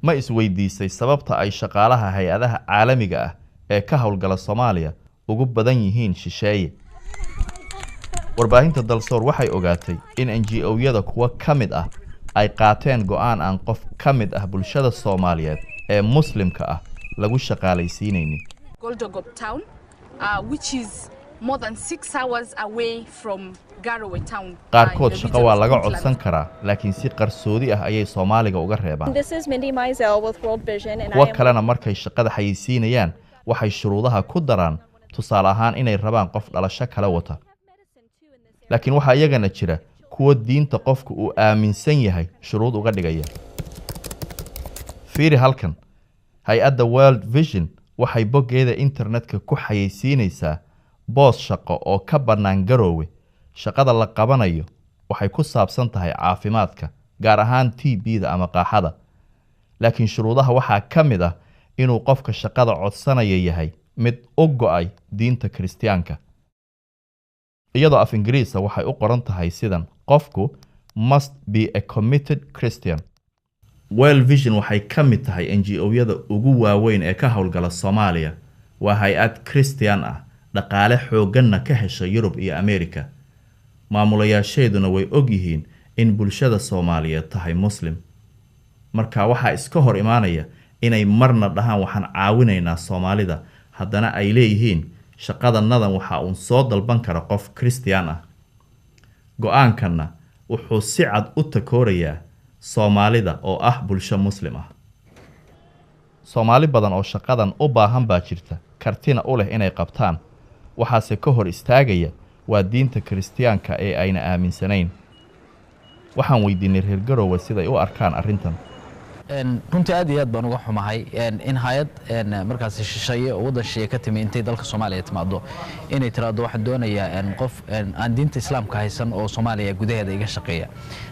ma isweydiisay sababta ay shaqaalaha hay-adaha caalamiga ah ee ka howlgala Soomaaliya ugu badan yihiin shisheeye. Warbaahinta Dalsoor waxay ogaatay in NGO-yada kuwa kamid ah ay qaateen go'aan aan qof kamid ah bulshada Soomaaliyeed ee Muslimka ah lagu shaqaalaysiinaynin. Goldogob town, which is more than 6 hours away from Garowe town. qaarkood shaqo waa laga codsan karaa laakiin si qarsoodi ah ayay Soomaaliga uga reebaan. This is Mindy Mizell with World Vision and kuwa kalena markay shaqada xayeysiinayaan waxay shuruudaha ku daraan tusaale ahaan inay rabaan qof dhalasho kala wata. laakiin waxa iyagana jira kuwa diinta qofku uu aaminsan yahay shuruud uga dhigaya. fiiri halkan hay-adda World Vision waxay boggeeda internetka ku xayeysiinaysaa boos shaqo oo ka bannaan Garowe. shaqada la qabanayo waxay ku saabsan tahay caafimaadka gaar ahaan TB-da ama qaaxada. laakiin shuruudaha waxaa ka mid ah inuu qofka shaqada codsanaya yahay mid u go'ay diinta Kiristaanka. iyadoo af Ingiriisa waxay u qoran tahay sidan: qofku must be a committed Christian. World Vision waxay ka mid tahay NGO-yada ugu waaweyn ee ka howlgala Soomaaliya. waa hay-ad Christian ah, dhaqaale xoogganna ka hesha Yurub iyo Ameerika. maamulayaasheeduna way og yihiin in bulshada Soomaaliyeed tahay Muslim. marka waxaa iska hor imaanaya inay marna dhahaan waxaan caawinaynaa Soomaalida, haddana ay leeyihiin shaqadanadan waxa uu soo dalban kara qof Christian ah. go'aankanna wuxuu si cad u takoorayaa Soomaalida oo ah bulsho Muslim ah. Soomaali badan oo shaqadan u baahan baa jirta, kartina u leh inay qabtaan. waxaase ka hor istaagaya waa diinta Kiristaanka ee ayna aaminsanayn. waxaan weydiinay reer Garowe siday u arkaan arrintan. runtii aad iyo aad baan uga xumahay in hay'ad markaas shisheeye oo wadan shisheeye ka timi intay dalka Soomaaliya timaado inay tiraado waxaan doonayaa qof aan diinta Islaamka haysan oo Soomaaliya gudaheeda iga shaqeeya.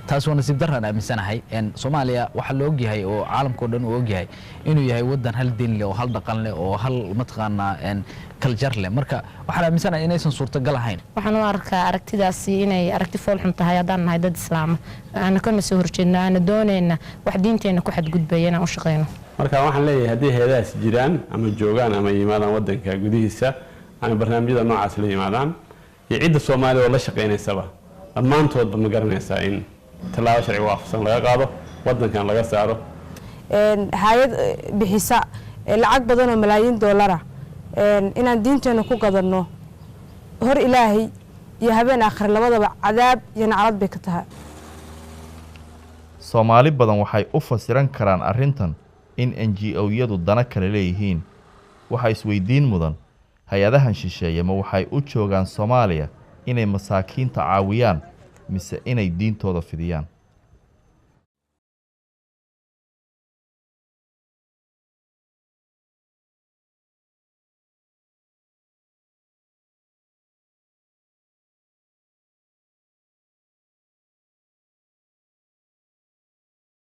taas waa nasiib darro aan aaminsanahay. Soomaaliya waxa loo ogyahay oo caalamka oo dhan uu ogyahay inuu yahay wadan hal diin leh oo hal dhaqan leh oo hal mataqaana kaljar leh. marka waxaan aaminsanahay inaysan suurtagal ahayn. waxaan u arkaa aragtidaasi inay aragti fool xun tahay haddaan nahay dad Islaam aan ka soo horjeedna aan doonayna wax diinteena ku xadgudbayna u shaqeyno. marka waxaan leeyahay haddii hay'adahaas jiraan ama joogaan ama yimaadaan wadanka gudihiisa ama barnaamijyada noocaas la yimaadaan iyo cidda Soomaaliya oo la shaqeynaysaba dhammaantoodba ma garanaysaa in talaabo sharci waafaqsan laga qaado wadankan laga saaro. hay'ad bixisa lacag badan oo malaayiin dollar inaan diinteena ku gadano hor Ilaahay iyo habeen aakhir labadaba cadaab iyo naclad bay ka tahay. Soomaali badan waxay u fasiran karaan arrintan in NGO-yadu dana kale leeyihiin. waxa isweydiin mudan hay-adahan shisheeye ma waxay u joogaan Soomaaliya inay masaakiinta caawiyaan mise inay diintooda fidiyaan.